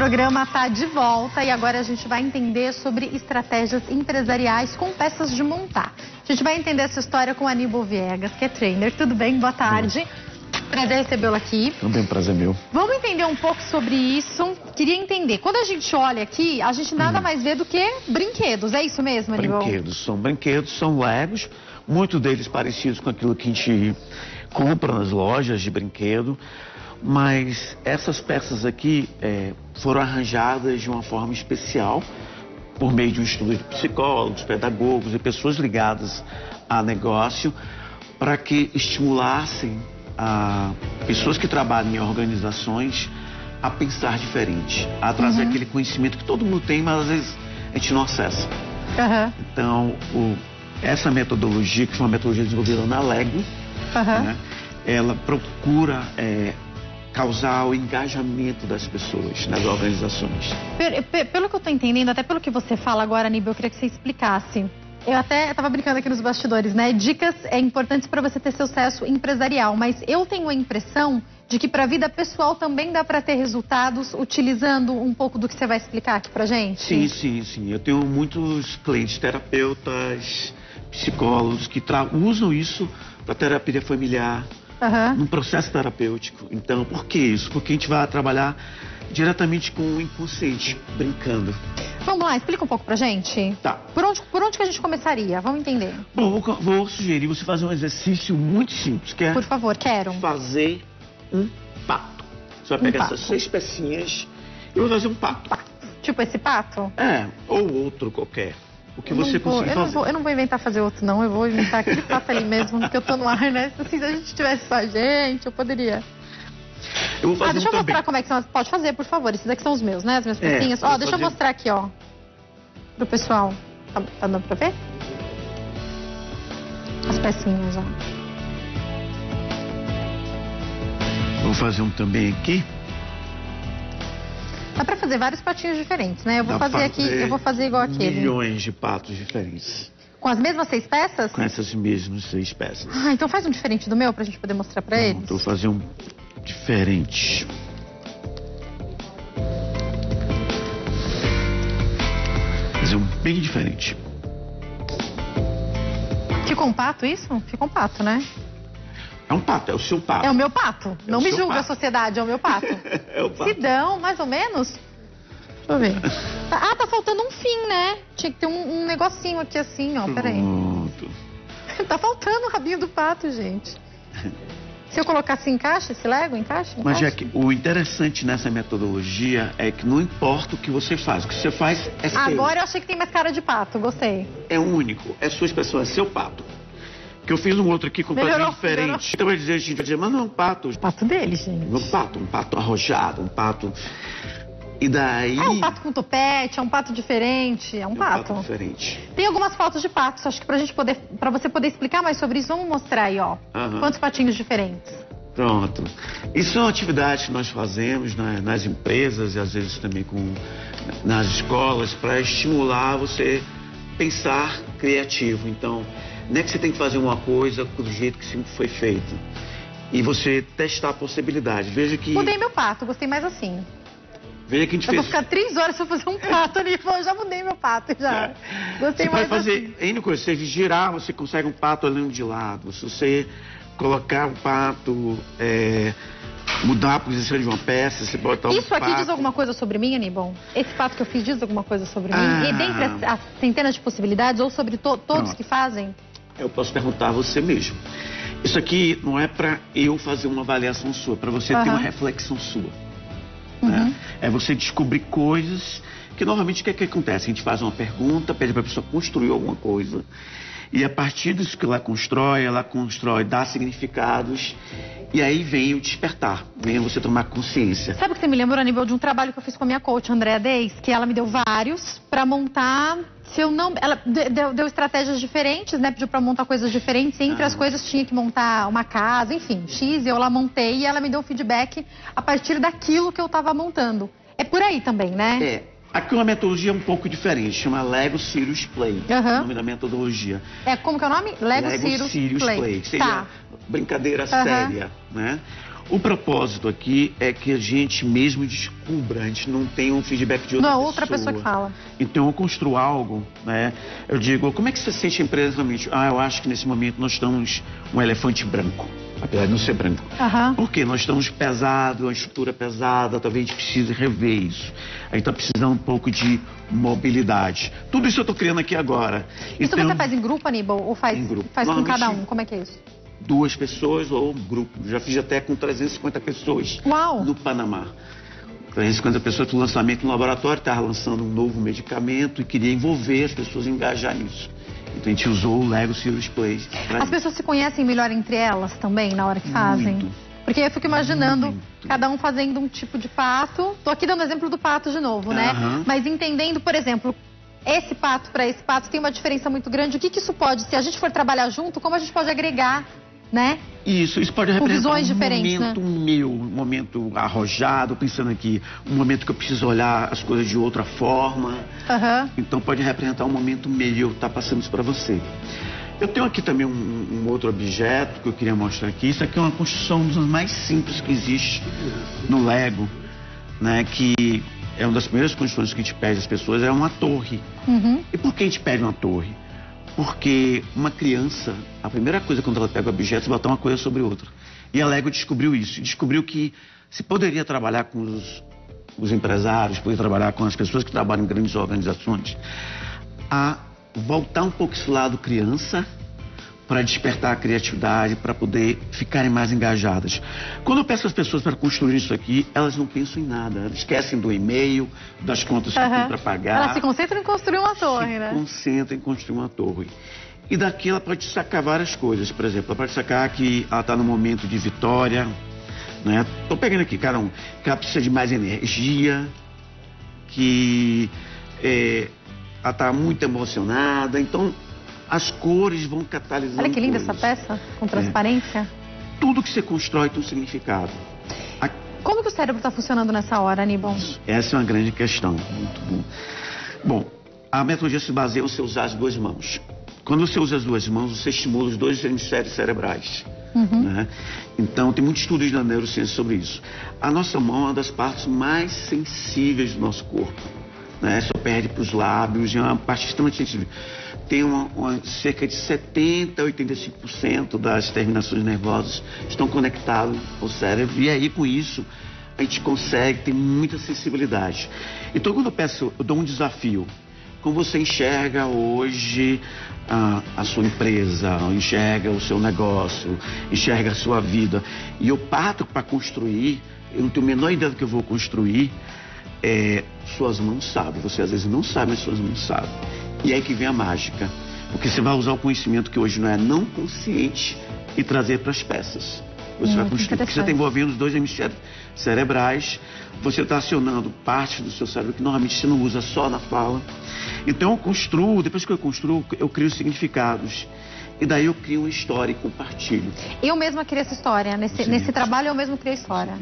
programa está de volta e agora a gente vai entender sobre estratégias empresariais com peças de montar. A gente vai entender essa história com o Aníbal Viegas, que é trainer. Tudo bem? Boa tarde. Prazer recebê-lo aqui. Também prazer meu. Vamos entender um pouco sobre isso. Queria entender, quando a gente olha aqui, a gente nada mais vê do que brinquedos. É isso mesmo, Aníbal? Brinquedos, são Legos, muitos deles parecidos com aquilo que a gente compra nas lojas de brinquedo. Mas essas peças aqui foram arranjadas de uma forma especial por meio de um estudo de psicólogos, pedagogos e pessoas ligadas a negócio para que estimulassem pessoas que trabalham em organizações a pensar diferente, a trazer aquele conhecimento que todo mundo tem, mas às vezes a gente não acessa. Então, essa metodologia, que foi uma metodologia desenvolvida na Lego, né, ela procura causar o engajamento das pessoas nas organizações. Pelo que eu estou entendendo, até pelo que você fala agora, Aníbal, eu queria que você explicasse. Eu até estava brincando aqui nos bastidores, né? Dicas importantes para você ter sucesso empresarial, mas eu tenho a impressão de que para a vida pessoal também dá para ter resultados utilizando um pouco do que você vai explicar aqui pra gente? Sim. Eu tenho muitos clientes, terapeutas, psicólogos que usam isso para terapia familiar, num processo terapêutico. Então, por que isso? Porque a gente vai trabalhar diretamente com o inconsciente, brincando. Vamos lá, explica um pouco pra gente. Tá. Por onde que a gente começaria? Vamos entender. Bom, vou sugerir você fazer um exercício muito simples, que é... Por favor, quero. Fazer um pato. Você vai pegar essas 6 pecinhas e vai fazer um pato. Tipo esse pato? Ou outro qualquer. O que você conseguir fazer. Eu não vou inventar fazer outro, não. Eu vou inventar aquele pato ali mesmo, porque eu tô no ar, né? Assim, se a gente tivesse só a gente, eu poderia. Eu vou fazer deixa eu mostrar como é que são. Pode fazer, por favor. Esses aqui são os meus, né? As minhas pecinhas. Deixa eu mostrar aqui, ó. Pro pessoal. Tá dando pra ver? As pecinhas, ó. Vou fazer um também aqui. Dá pra fazer vários patinhos diferentes, né? Eu vou fazer aqui, eu vou fazer igual aquele. Milhões de patos diferentes. Com as mesmas 6 peças? Com essas mesmas 6 peças. Então faz um diferente do meu pra gente poder mostrar pra eles. Vou fazer um diferente. Fazer um bem diferente. Ficou um pato isso? Ficou um pato, né? É um pato, é o seu pato. É o meu pato. Não me julga a sociedade, é o meu pato. É o pato. Se dão, mais ou menos. Deixa eu ver. Tá faltando um fim, né? Tinha que ter um negocinho aqui assim, ó. Peraí. Tá faltando o rabinho do pato, gente. Se eu colocar assim, encaixa esse Lego? Encaixa? Mas, Jack, o interessante nessa metodologia é que não importa o que você faz. O que você faz é seu. Agora eu achei que tem mais cara de pato, gostei. É único, é sua expressão, é seu pato. Que eu fiz um outro aqui completamente diferente. Então vai dizer, a gente vai dizer, mas não é um pato. O pato dele, gente. Um pato arrojado, um pato... E daí... É um pato com topete, é um pato diferente, é um pato. Diferente. Tem algumas fotos de patos, acho que pra você poder explicar mais sobre isso, vamos mostrar aí, ó. Quantos patinhos diferentes. Pronto. Isso é uma atividade que nós fazemos nas empresas e às vezes também nas escolas para estimular você pensar criativo. Então, não é que você tem que fazer uma coisa do jeito que sempre foi feito. E você testar a possibilidade. Veja que... Mudei meu pato, gostei mais assim. Veja que a gente vou ficar 3 horas pra fazer um pato ali. Eu já mudei meu pato, já. Gostei mais assim. Você pode fazer N coisa. Se você girar, você consegue um pato olhando de lado. Se você colocar um pato, mudar a posição de uma peça, você pode botar um pato. Isso aqui diz alguma coisa sobre mim, Aníbal? Esse pato que eu fiz diz alguma coisa sobre mim? E dentre as centenas de possibilidades, ou sobre todos que fazem? Eu posso perguntar a você mesmo. Isso aqui não é pra eu fazer uma avaliação sua, pra você ter uma reflexão sua. Né? É você descobrir coisas que normalmente o que acontece? A gente faz uma pergunta, pede para a pessoa construir alguma coisa e a partir disso que ela constrói, dá significados e aí vem o despertar, vem você tomar consciência. Sabe o que você me lembrou, Aníbal, de um trabalho que eu fiz com a minha coach, Andréa Deis, que ela me deu vários para montar... Ela deu estratégias diferentes, né? Pediu pra montar coisas diferentes. E entre as coisas tinha que montar uma casa, enfim, X. Eu lá montei e ela me deu um feedback a partir daquilo que eu tava montando. É por aí também, né? Aqui uma metodologia um pouco diferente, chama Lego Serious Play, o nome da metodologia. Como que é o nome? Lego Serious Play. Que seria brincadeira séria, né? O propósito aqui é que a gente mesmo descubra, a gente não tem um feedback de outra pessoa. Não é outra pessoa que fala. Então eu construo algo, né? Eu digo, como é que você sente a empresa realmente? Eu acho que nesse momento nós estamos um elefante branco, apesar de não ser branco. Porque nós estamos pesados, uma estrutura pesada, talvez a gente precise rever isso. A gente está precisando um pouco de mobilidade. Tudo isso eu estou criando aqui agora. Isso então, você faz em grupo, Aníbal? Ou faz, em grupo. Faz com cada um? Como é que é isso? 2 pessoas ou grupo. Já fiz até com 350 pessoas. Uau! No Panamá. 350 pessoas do lançamento no laboratório, estava lançando um novo medicamento e queria envolver as pessoas, engajar nisso. Então a gente usou o Lego Serious Play. As pessoas se conhecem melhor entre elas também na hora que fazem? Muito. Porque eu fico imaginando cada um fazendo um tipo de pato. Tô aqui dando exemplo do pato de novo, né? Mas entendendo, por exemplo, esse pato para esse pato tem uma diferença muito grande. O que isso pode, se a gente for trabalhar junto, como a gente pode agregar, né? Isso pode representar visões diferentes, momento meu, um momento arrojado, pensando aqui, um momento que eu preciso olhar as coisas de outra forma. Então pode representar um momento meu, tá passando isso para você. Eu tenho aqui também um outro objeto que eu queria mostrar aqui. Isso aqui é uma construção dos mais simples que existe no Lego, né? Que é uma das primeiras construções que a gente pede às pessoas, é uma torre. E por que a gente pede uma torre? Porque uma criança, a primeira coisa quando ela pega o objeto é botar uma coisa sobre outra. E a Lego descobriu isso. Descobriu que se poderia trabalhar com os empresários, poderia trabalhar com as pessoas que trabalham em grandes organizações, a voltar um pouco esse lado criança para despertar a criatividade, para poder ficarem mais engajadas. Quando eu peço às pessoas para construir isso aqui, elas não pensam em nada. Elas esquecem do e-mail, das contas que tem para pagar. Elas se concentram em construir uma torre, né? Se concentram em construir uma torre. E daqui ela pode sacar várias coisas. Por exemplo, ela pode sacar que ela está no momento de vitória, né? Estou pegando aqui cada um. Que ela precisa de mais energia, que ela está muito emocionada. Então, as cores vão catalisando. Olha que linda essa peça, com transparência. Tudo que você constrói tem um significado. Como que o cérebro está funcionando nessa hora, Aníbal? Essa é uma grande questão. Muito bom. Bom, a metodologia se baseia em você usar as 2 mãos. Quando você usa as 2 mãos, você estimula os 2 hemisférios cerebrais. Né? Então, tem muitos estudos na neurociência sobre isso. A nossa mão é uma das partes mais sensíveis do nosso corpo. Né? Só perde para os lábios, é uma parte extremamente sensível. Tem cerca de 70% a 85% das terminações nervosas estão conectadas ao cérebro. E aí, com isso, a gente consegue ter muita sensibilidade. Então, quando eu dou um desafio, como você enxerga hoje a sua empresa, enxerga o seu negócio, enxerga a sua vida, e eu parto para construir, eu não tenho a menor ideia do que eu vou construir, suas mãos sabem. Você às vezes não sabe, mas suas mãos sabem. E é aí que vem a mágica, porque você vai usar o conhecimento que hoje não é não consciente e trazer para as peças. Você vai construir, porque você está envolvendo os 2 hemisférios cerebrais, você está acionando partes do seu cérebro que normalmente você não usa só na fala. Então eu construo, depois que eu construo, eu crio significados. E daí eu crio uma história e compartilho. Eu mesma criei essa história, nesse trabalho eu mesmo criei a história.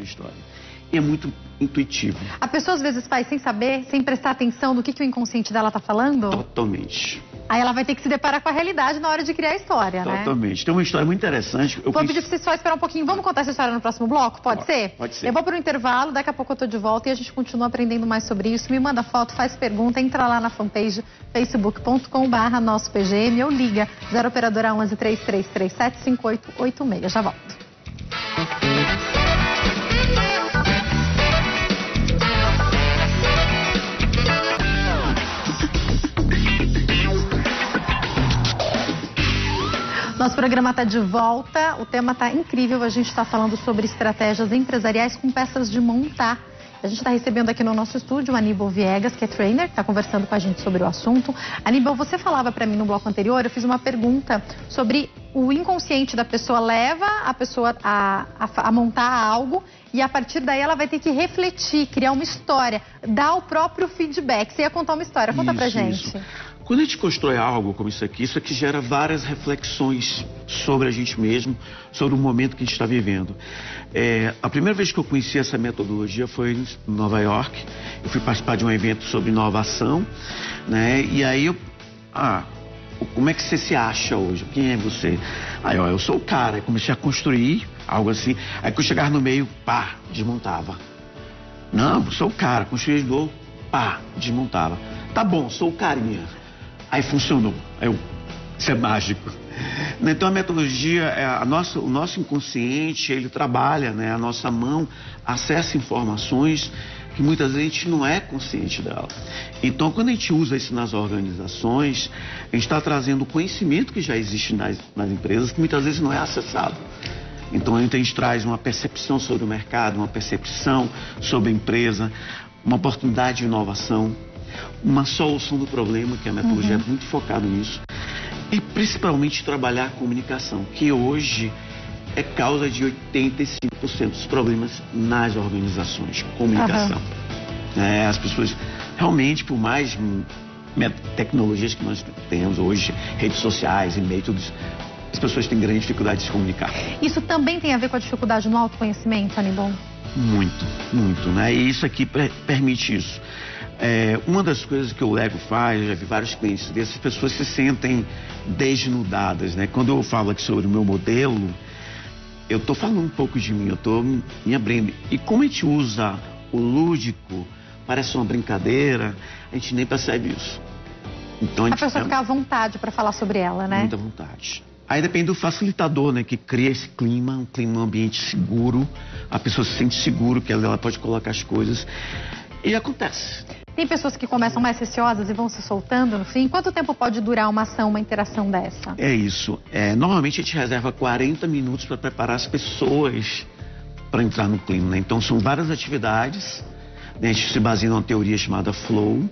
E é muito intuitivo. A pessoa às vezes faz sem saber, sem prestar atenção do que o inconsciente dela está falando? Totalmente. Aí ela vai ter que se deparar com a realidade na hora de criar a história, né? Totalmente. Tem uma história muito interessante. Vou pedir para você só esperar um pouquinho. Vamos contar essa história no próximo bloco? Pode ser? Pode ser. Eu vou para o intervalo, daqui a pouco eu tô de volta e a gente continua aprendendo mais sobre isso. Me manda foto, faz pergunta, entra lá na fanpage facebook.com/nossopgm ou liga 0 operadora 11 3337 5886. Já volto. Nosso programa está de volta, o tema está incrível, a gente está falando sobre estratégias empresariais com peças de montar. A gente está recebendo aqui no nosso estúdio o Aníbal Viegas, que é trainer, está conversando com a gente sobre o assunto. Aníbal, você falava para mim no bloco anterior, eu fiz uma pergunta sobre o inconsciente da pessoa, leva a pessoa a montar algo e a partir daí ela vai ter que refletir, criar uma história, dar o próprio feedback. Você ia contar uma história, conta pra gente. Isso. Quando a gente constrói algo como isso aqui gera várias reflexões sobre a gente mesmo, sobre o momento que a gente está vivendo. A primeira vez que eu conheci essa metodologia foi em Nova York. Eu fui participar de um evento sobre inovação, né? E aí como é que você se acha hoje? Quem é você? Aí, ó, eu sou o cara. Aí comecei a construir algo assim. Aí, quando eu chegava no meio, pá, desmontava. Não, eu sou o cara. Construí de novo, pá, desmontava. Tá bom, sou o carinha. Aí funcionou. Aí isso é mágico. Então a metodologia, o nosso inconsciente, ele trabalha, né? A nossa mão acessa informações que muitas vezes a gente não é consciente dela. Então, quando a gente usa isso nas organizações, a gente está trazendo o conhecimento que já existe nas empresas, que muitas vezes não é acessado. Então, a gente traz uma percepção sobre o mercado, uma percepção sobre a empresa, uma oportunidade de inovação, uma solução do problema, que a metodologia é muito focada nisso. E principalmente trabalhar a comunicação, que hoje é causa de 85% dos problemas nas organizações. Comunicação. As pessoas realmente, por mais tecnologias que nós temos hoje, redes sociais, e-mail, tudo isso, as pessoas têm grande dificuldade de se comunicar. Isso também tem a ver com a dificuldade no autoconhecimento, Aníbal? Muito, muito, né? E isso aqui permite isso. Uma das coisas que o Lego faz, eu já vi vários clientes dessas pessoas se sentem desnudadas, né? Quando eu falo aqui sobre o meu modelo, eu estou falando um pouco de mim, eu estou me abrindo. E como a gente usa o lúdico, parece uma brincadeira, a gente nem percebe isso. Então, a pessoa fica à vontade para falar sobre ela, né? Muita vontade. Aí depende do facilitador, né? Que cria esse clima, um ambiente seguro. A pessoa se sente seguro que ela pode colocar as coisas. E acontece. Tem pessoas que começam mais receosas e vão se soltando no fim. Quanto tempo pode durar uma ação, uma interação dessa? É isso. Normalmente a gente reserva 40 minutos para preparar as pessoas para entrar no clima, né? Então são várias atividades, né? A gente se baseia numa teoria chamada Flow,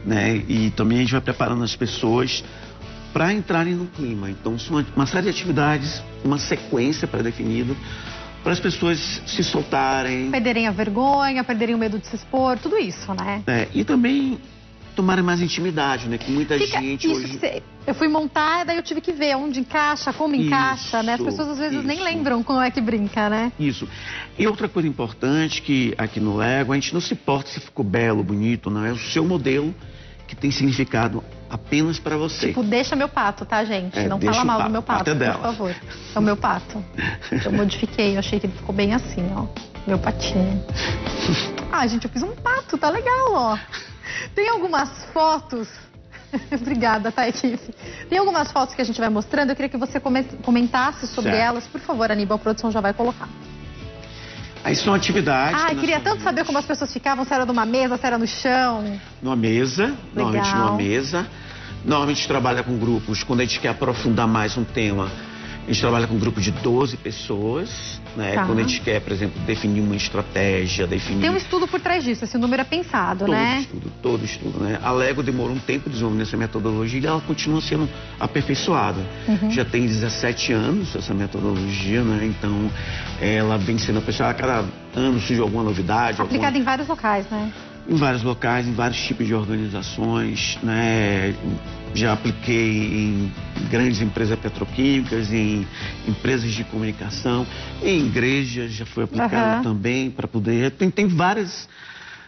né? E também a gente vai preparando as pessoas para entrarem no clima. Então são uma série de atividades, uma sequência pré-definida, para as pessoas se soltarem. Perderem a vergonha, perderem o medo de se expor, tudo isso, né? E também tomarem mais intimidade, né? Que muita gente hoje... Eu fui montar, daí eu tive que ver onde encaixa, como encaixa, né? As pessoas às vezes nem lembram como é que brinca, né? Isso. E outra coisa importante que aqui no Lego, a gente não se importa se ficou belo, bonito, não. É o seu modelo que tem significado apenas para você. Tipo, deixa meu pato, tá, gente? Não fala mal do meu pato, por favor. É o meu pato. Eu modifiquei, eu achei que ele ficou bem assim, ó. Meu patinho. Ah, gente, eu fiz um pato, tá legal, ó. Tem algumas fotos... Obrigada, tá, equipe? Tem algumas fotos que a gente vai mostrando, eu queria que você comentasse sobre elas. Por favor, Aníbal, a produção já vai colocar. Aí são atividades... Ah, queria tanto saber como as pessoas ficavam, se era numa mesa, se era no chão. Numa mesa, normalmente numa mesa. Normalmente a gente trabalha com grupos, quando a gente quer aprofundar mais um tema, a gente trabalha com um grupo de 12 pessoas, né? Quando a gente quer, por exemplo, definir uma estratégia, Tem um estudo por trás disso, esse número é pensado, né? Todo estudo, né? A Lego demorou um tempo desenvolvendo essa metodologia e ela continua sendo aperfeiçoada. Já tem 17 anos essa metodologia, né? Então, ela vem sendo aperfeiçoada. A cada ano surge alguma novidade. Aplicada em vários locais, né? Em vários locais, em vários tipos de organizações, né? Já apliquei em grandes empresas petroquímicas, em empresas de comunicação, em igrejas já foi aplicado também para poder... Tem várias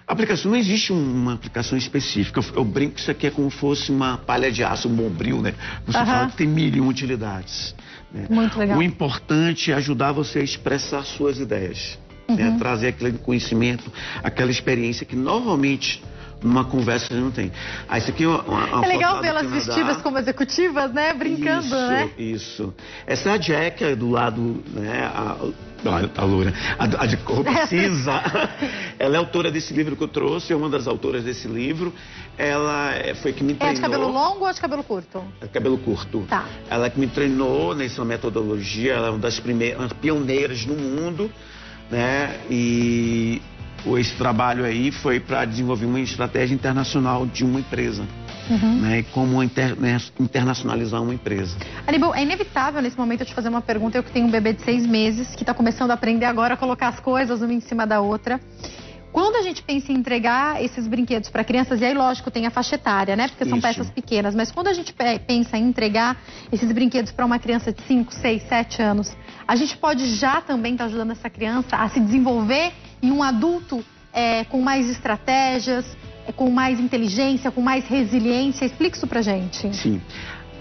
aplicações, não existe uma aplicação específica. Eu brinco que isso aqui é como se fosse uma palha de aço, um bombril, né? Você fala que tem 1.000 utilidades. Né? Muito legal. O importante é ajudar você a expressar suas ideias. Trazer aquele conhecimento, aquela experiência que normalmente numa conversa a gente não tem. Isso aqui é uma legal vê-las vestidas como executivas, né? Brincando, né? Isso. Essa é a Jack, do lado, né? A loura. A de cor cinza. Ela é autora desse livro que eu trouxe, é uma das autoras desse livro. Ela foi que me treinou... É de cabelo longo ou de cabelo curto? É de cabelo curto. Tá. Ela que me treinou nessa metodologia, ela é uma das primeiras, pioneiras no mundo, né? E esse trabalho aí foi para desenvolver uma estratégia internacional de uma empresa, né? E como internacionalizar uma empresa. Aníbal, é inevitável nesse momento eu te fazer uma pergunta. Eu que tenho um bebê de 6 meses, que está começando a aprender agora a colocar as coisas uma em cima da outra. Quando a gente pensa em entregar esses brinquedos para crianças, e aí lógico tem a faixa etária, né? Porque são peças pequenas, mas quando a gente pensa em entregar esses brinquedos para uma criança de 5, 6, 7 anos, a gente pode já também estar ajudando essa criança a se desenvolver em um adulto com mais estratégias, com mais inteligência, com mais resiliência. Explica isso pra gente. Sim.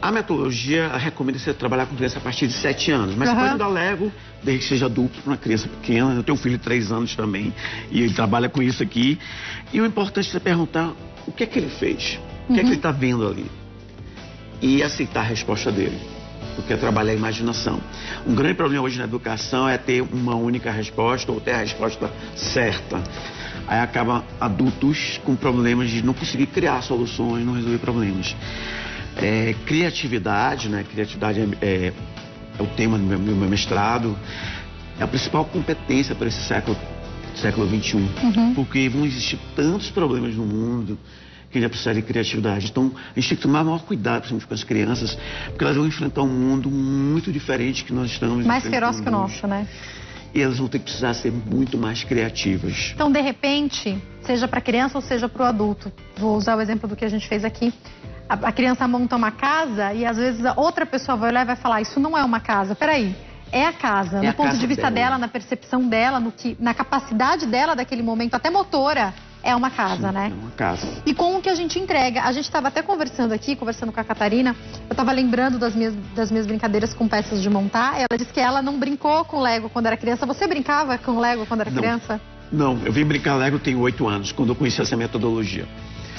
A metodologia recomenda você trabalhar com criança a partir de 7 anos, mas você pode dar Lego, desde que seja adulto, para uma criança pequena. Eu tenho um filho de 3 anos também, e ele trabalha com isso aqui. E o importante é você perguntar o que é que ele fez, o que é que ele está vendo ali, e aceitar a resposta dele, porque é trabalhar a imaginação. Um grande problema hoje na educação é ter uma única resposta, ou ter a resposta certa. Aí acaba adultos com problemas de não conseguir criar soluções, não resolver problemas. Criatividade, né? Criatividade é o tema do meu mestrado, é a principal competência para esse século XXI, porque vão existir tantos problemas no mundo que a gente precisa de criatividade. Então, a gente tem que tomar maior cuidado, principalmente com as crianças, porque elas vão enfrentar um mundo muito diferente que nós estamos. Mais feroz que o nosso, né? E elas vão ter que precisar ser muito mais criativas. Então, de repente, seja para a criança ou seja para o adulto, vou usar o exemplo do que a gente fez aqui. A criança monta uma casa e às vezes a outra pessoa vai olhar e vai falar, isso não é uma casa, peraí. É a casa, no ponto de vista dela, na percepção dela, na capacidade dela daquele momento, até motora, é uma casa, né? É uma casa. E com o que a gente entrega, a gente estava até conversando com a Catarina, eu estava lembrando das minhas brincadeiras com peças de montar, ela disse que ela não brincou com Lego quando era criança. Você brincava com Lego quando era criança? Não, eu vim brincar Lego tem 8 anos, quando eu conheci essa metodologia.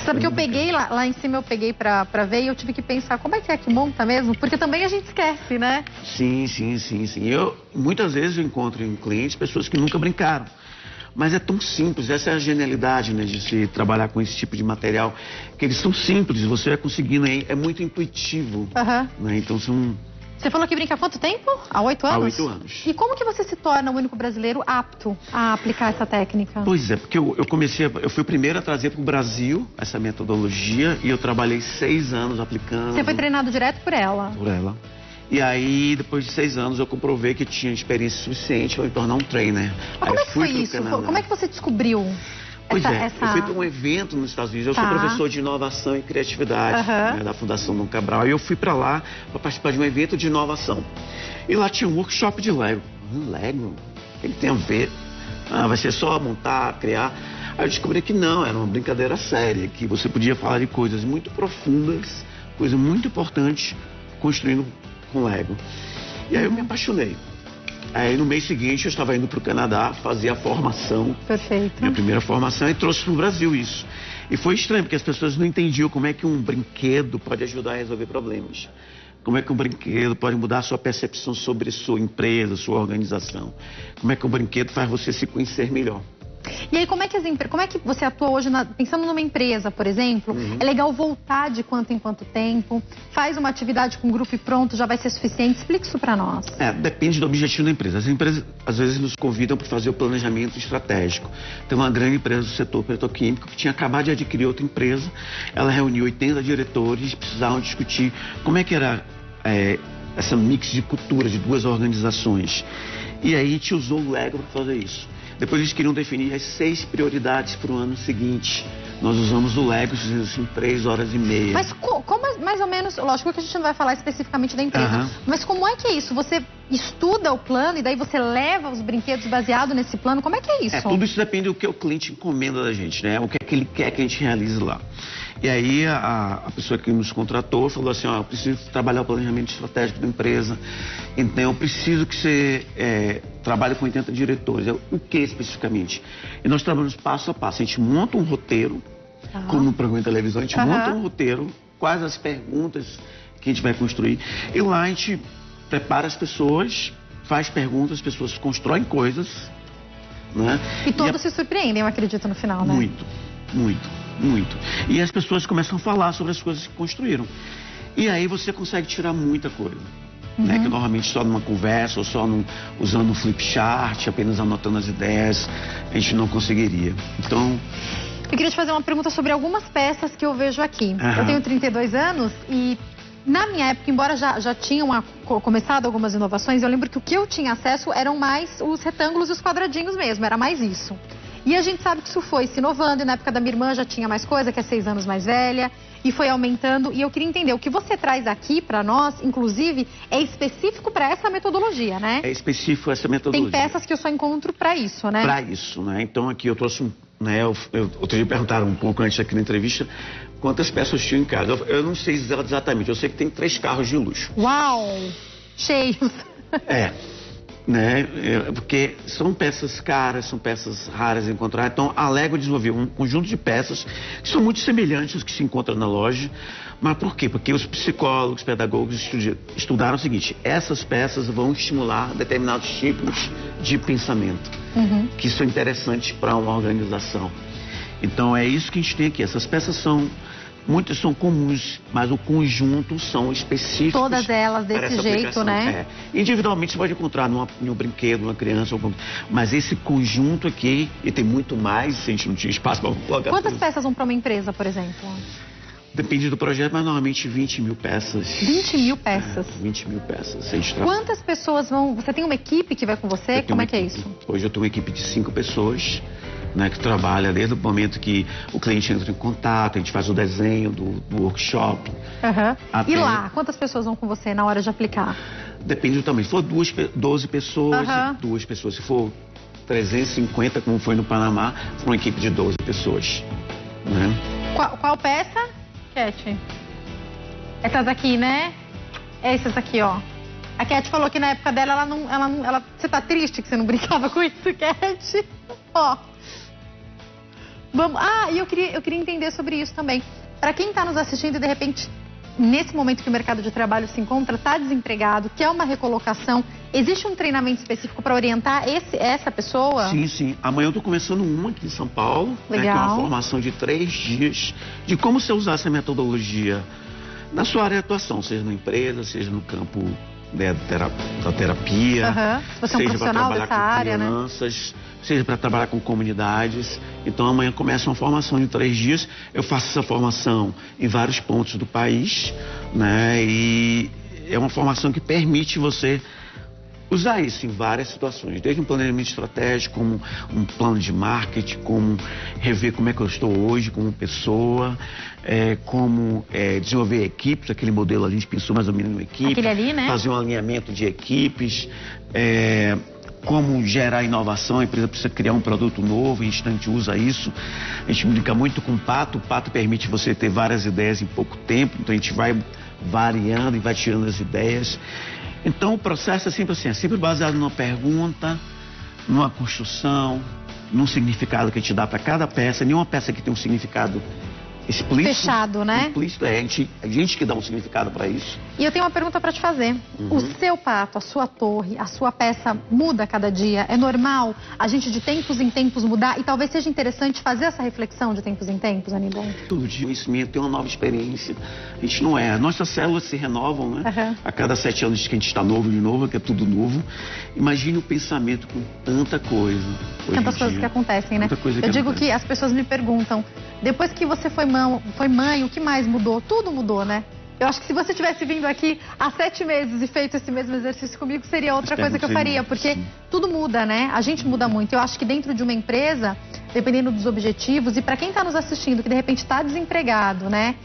Sabe que eu peguei lá em cima, eu peguei pra ver e eu tive que pensar, como é que monta mesmo? Porque também a gente esquece, né? Sim. Muitas vezes eu encontro em clientes pessoas que nunca brincaram. Mas é tão simples, essa é a genialidade, né, de se trabalhar com esse tipo de material, que eles são simples, você vai conseguindo, é muito intuitivo. Né? Então são... Você falou que brinca há quanto tempo? Há 8 anos? Há 8 anos. E como que você se torna o único brasileiro apto a aplicar essa técnica? Pois é, porque eu fui o primeiro a trazer para o Brasil essa metodologia e eu trabalhei 6 anos aplicando. Você foi treinado direto por ela? Por ela. E aí, depois de 6 anos, eu comprovei que tinha experiência suficiente para me tornar um trainer. Mas como é que foi isso? Como é que você descobriu? Pois eu fui para um evento nos Estados Unidos. Eu sou professor de inovação e criatividade, né, da Fundação Dom Cabral. E eu fui para lá para participar de um evento de inovação. E lá tinha um workshop de Lego. Lego? O que ele tem a ver? Vai ser só montar, criar. Aí eu descobri que não, era uma brincadeira séria, que você podia falar de coisas muito profundas, coisas muito importantes, construindo com Lego. E aí eu me apaixonei. Aí no mês seguinte eu estava indo para o Canadá fazer a formação. Perfeito. Minha primeira formação, e trouxe para o Brasil isso. E foi estranho, porque as pessoas não entendiam como é que um brinquedo pode ajudar a resolver problemas. Como é que um brinquedo pode mudar a sua percepção sobre sua empresa, sua organização. Como é que um brinquedo faz você se conhecer melhor. E aí, como é que você atua hoje, pensando numa empresa, por exemplo? É legal voltar de quanto em quanto tempo? Faz uma atividade com um grupo e pronto, já vai ser suficiente? Explica isso para nós. Depende do objetivo da empresa. As empresas, às vezes, nos convidam para fazer o planejamento estratégico. Tem uma grande empresa do setor petroquímico que tinha acabado de adquirir outra empresa. Ela reuniu 80 diretores e precisavam discutir como é que era essa mix de cultura de 2 organizações. E aí a gente usou o Lego para fazer isso. Depois eles queriam definir as 6 prioridades para o ano seguinte. Nós usamos o Lego, fizemos assim 3 horas e meia. Mas como mais ou menos, lógico que a gente não vai falar especificamente da empresa, mas como é que é isso? Você estuda o plano e daí você leva os brinquedos baseado nesse plano? Como é que é isso? Tudo isso depende do que o cliente encomenda da gente, né? O que é que ele quer que a gente realize lá. E aí a pessoa que nos contratou falou assim, eu preciso trabalhar o planejamento estratégico da empresa, então eu preciso que você trabalhe com 80 diretores. O que especificamente? E nós trabalhamos passo a passo. A gente monta um roteiro, como no programa de televisão, a gente monta um roteiro, quais as perguntas que a gente vai construir. E lá a gente prepara as pessoas, faz perguntas, as pessoas constroem coisas, né? E todos se surpreendem, eu acredito, no final, né? Muito. E as pessoas começam a falar sobre as coisas que construíram. E aí você consegue tirar muita coisa. Né? Que normalmente só numa conversa ou só usando um flip chart, apenas anotando as ideias, a gente não conseguiria. Então... Eu queria te fazer uma pergunta sobre algumas peças que eu vejo aqui. Eu tenho 32 anos e... Na minha época, embora já tinham começado algumas inovações, eu lembro que o que eu tinha acesso eram mais os retângulos e os quadradinhos mesmo, era mais isso. E a gente sabe que isso foi se inovando, e na época da minha irmã já tinha mais coisa, que é 6 anos mais velha, e foi aumentando. E eu queria entender, o que você traz aqui para nós, inclusive, é específico para essa metodologia, né? É específico essa metodologia. Tem peças que eu só encontro para isso, né? Para isso, né? Então aqui eu trouxe né? Outro dia perguntaram um pouco antes aqui na entrevista quantas peças tinham em casa. Eu não sei exatamente, eu sei que tem 3 carros de luxo. Uau! Cheios! Né? Porque são peças caras, são peças raras de encontrar. Então, a Lego desenvolveu um conjunto de peças que são muito semelhantes às que se encontram na loja. Mas por quê? Porque os psicólogos, pedagogos estudaram o seguinte: essas peças vão estimular determinados tipos de pensamento que são interessantes para uma organização. Então, é isso que a gente tem aqui. Essas peças muitas são comuns, mas o conjunto são específicos. Todas elas desse jeito, né? Individualmente você pode encontrar num brinquedo, numa criança, mas esse conjunto aqui, e tem muito mais, se a gente não tinha espaço para colocar. Quantas peças vão para uma empresa, por exemplo? Depende do projeto, mas normalmente 20 mil peças. 20 mil peças? 20 mil peças. Quantas pessoas vão... Você tem uma equipe que vai com você? Como é que é isso? Hoje eu tenho uma equipe de 5 pessoas. Né, que trabalha desde o momento que o cliente entra em contato, a gente faz o desenho do workshop. Até... E lá, quantas pessoas vão com você na hora de aplicar? Depende do tamanho. Se for 12 pessoas, 2 pessoas. Se for 350, como foi no Panamá, foi uma equipe de 12 pessoas. Né? Qual peça, Cat? Essas aqui, né? Essas aqui, ó. A Cat falou que na época dela, você tá triste que você não brincava com isso, Cat? Ó. Vamos... e eu queria entender sobre isso também. Para quem está nos assistindo e de repente, nesse momento que o mercado de trabalho se encontra, está desempregado, quer uma recolocação, existe um treinamento específico para orientar essa pessoa? Sim. Amanhã eu estou começando uma aqui em São Paulo. Legal. Né, que é uma formação de 3 dias de como você usar essa metodologia na sua área de atuação, seja na empresa, seja no campo da terapia, você é um profissional dessa área, crianças, seja para trabalhar com comunidades. Então amanhã começa uma formação de 3 dias. Eu faço essa formação em vários pontos do país, né? E é uma formação que permite você usar isso em várias situações, desde um planejamento estratégico, como um plano de marketing, como rever como é que eu estou hoje como pessoa, como desenvolver equipes, aquele modelo a gente pensou mais ou menos em equipe, aquele ali, né? Fazer um alinhamento de equipes, como gerar inovação. A empresa precisa criar um produto novo, a gente usa isso. A gente brinca muito com o pato permite você ter várias ideias em pouco tempo, então a gente vai variando e vai tirando as ideias. Então o processo é sempre assim, é sempre baseado numa pergunta, numa construção, num significado que a gente dá para cada peça. Nenhuma peça que tem um significado explícito. Fechado, né? Explícito, a gente que dá um significado para isso. E eu tenho uma pergunta para te fazer. O seu pato, a sua torre, a sua peça muda a cada dia? É normal a gente de tempos em tempos mudar? E talvez seja interessante fazer essa reflexão de tempos em tempos, Aníbal? Todo dia o conhecimento tem uma nova experiência. A gente não é. Nossas células se renovam, né? A cada 7 anos que a gente está novo de novo, que é tudo novo. Imagine o pensamento com tanta coisa. Tantas coisas que acontecem, né? Eu digo que as pessoas me perguntam, depois que você foi mãe, o que mais mudou? Tudo mudou, né? Eu acho que se você tivesse vindo aqui há 7 meses e feito esse mesmo exercício comigo, seria outra coisa que eu faria, porque tudo muda, né? A gente muda muito. Eu acho que dentro de uma empresa, dependendo dos objetivos, e para quem está nos assistindo, que de repente está desempregado, né?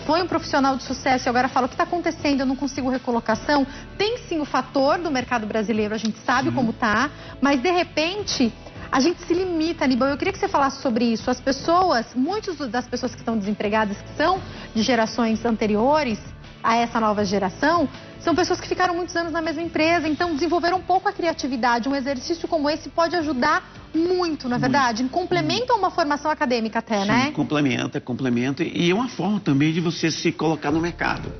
Foi um profissional de sucesso e agora fala, o que está acontecendo, eu não consigo recolocação. Tem sim o fator do mercado brasileiro, a gente sabe como tá, mas de repente a gente se limita, Aníbal. Eu queria que você falasse sobre isso. As pessoas, muitas das pessoas que estão desempregadas, que são de gerações anteriores a essa nova geração, são pessoas que ficaram muitos anos na mesma empresa, então desenvolveram um pouco a criatividade. Um exercício como esse pode ajudar muito, na verdade, complementa uma formação acadêmica até, né? Complementa, e é uma forma também de você se colocar no mercado.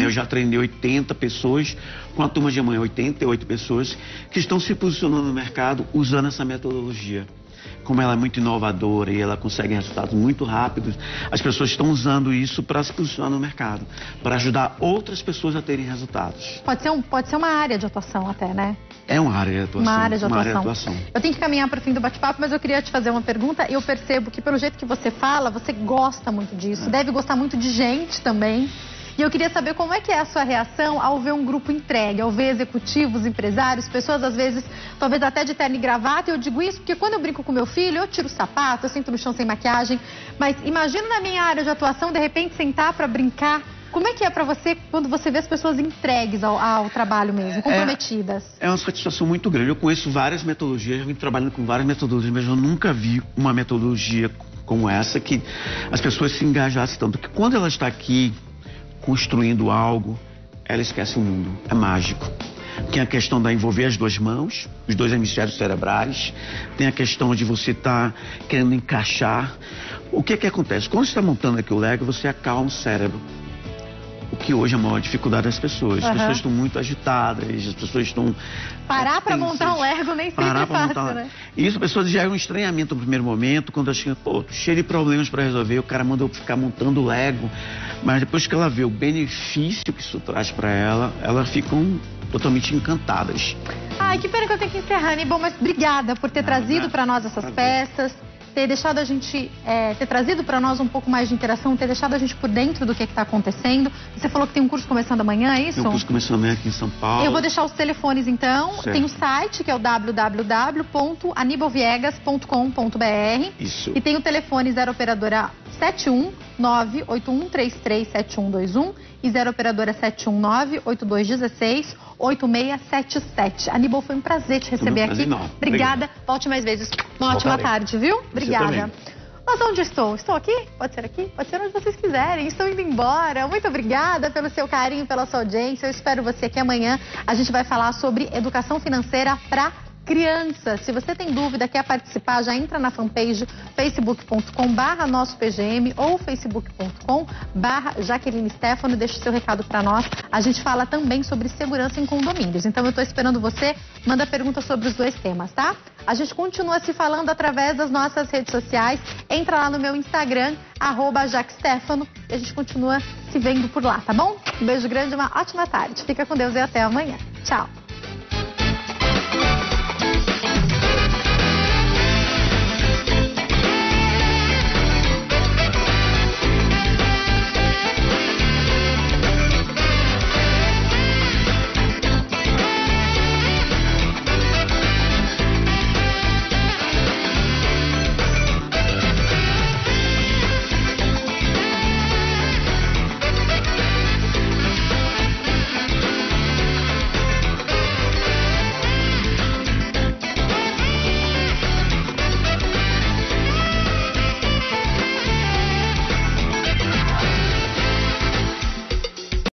Eu já treinei 80 pessoas, com a turma de amanhã 88 pessoas que estão se posicionando no mercado usando essa metodologia. Como ela é muito inovadora e ela consegue resultados muito rápidos, as pessoas estão usando isso para se posicionar no mercado, para ajudar outras pessoas a terem resultados. Pode ser uma área de atuação até, né? É uma área de atuação. Uma área de atuação. Eu tenho que caminhar para o fim do bate-papo, mas eu queria te fazer uma pergunta. Eu percebo que pelo jeito que você fala, você gosta muito disso, deve gostar muito de gente também. E eu queria saber como é que é a sua reação ao ver um grupo entregue, ao ver executivos, empresários, pessoas às vezes, talvez até de terno e gravata. E eu digo isso porque quando eu brinco com meu filho, eu tiro o sapato, eu sento no chão sem maquiagem. Mas imagina na minha área de atuação, de repente sentar para brincar Como é que é pra você quando você vê as pessoas entregues ao trabalho mesmo, comprometidas? É uma satisfação muito grande. Eu conheço várias metodologias, eu vim trabalhando com várias metodologias, mas eu nunca vi uma metodologia como essa que as pessoas se engajassem tanto. Que quando ela está aqui construindo algo, ela esquece o mundo. É mágico. Tem a questão da envolver as duas mãos, os dois hemisférios cerebrais. Tem a questão de você estar querendo encaixar. O que acontece? Quando você está montando aqui o Lego, você acalma o cérebro. O que hoje é a maior dificuldade das pessoas. As pessoas estão muito agitadas, as pessoas estão... Parar para montar um Lego nem sempre é fácil, né? E isso, as pessoas já é um estranhamento no primeiro momento, quando acham, pô, cheio de problemas para resolver, o cara manda eu ficar montando Lego. Mas depois que ela vê o benefício que isso traz para ela, elas ficam totalmente encantadas. Ai, que pena que eu tenho que encerrar, Aníbal, mas obrigada por ter trazido para nós essas peças, ter deixado a gente, ter trazido para nós um pouco mais de interação, ter deixado a gente por dentro do que está acontecendo. Você falou que tem um curso começando amanhã, é isso? Tem um curso começando amanhã aqui em São Paulo. Eu vou deixar os telefones então. Certo. Tem o site que é o www.anibalviegas.com.br. Isso. E tem o telefone 0 operadora 71 981337121 e 0 operadora 719 8216 8677. Aníbal, foi um prazer te receber aqui. Obrigada. Volte mais vezes. Uma ótima tarde, viu? Obrigada. Mas onde estou? Estou aqui? Pode ser aqui? Pode ser onde vocês quiserem. Estou indo embora. Muito obrigada pelo seu carinho, pela sua audiência. Eu espero você aqui amanhã. A gente vai falar sobre educação financeira para crianças. Se você tem dúvida, quer participar, já entra na fanpage facebook.com/nossopgm ou facebook.com/Jaqueline Stefano e deixa o seu recado para nós. A gente fala também sobre segurança em condomínios. Então eu estou esperando você, manda perguntas sobre os dois temas, tá? A gente continua se falando através das nossas redes sociais. Entra lá no meu Instagram, @JaqueStefano, e a gente continua se vendo por lá, tá bom? Um beijo grande, uma ótima tarde. Fica com Deus e até amanhã. Tchau.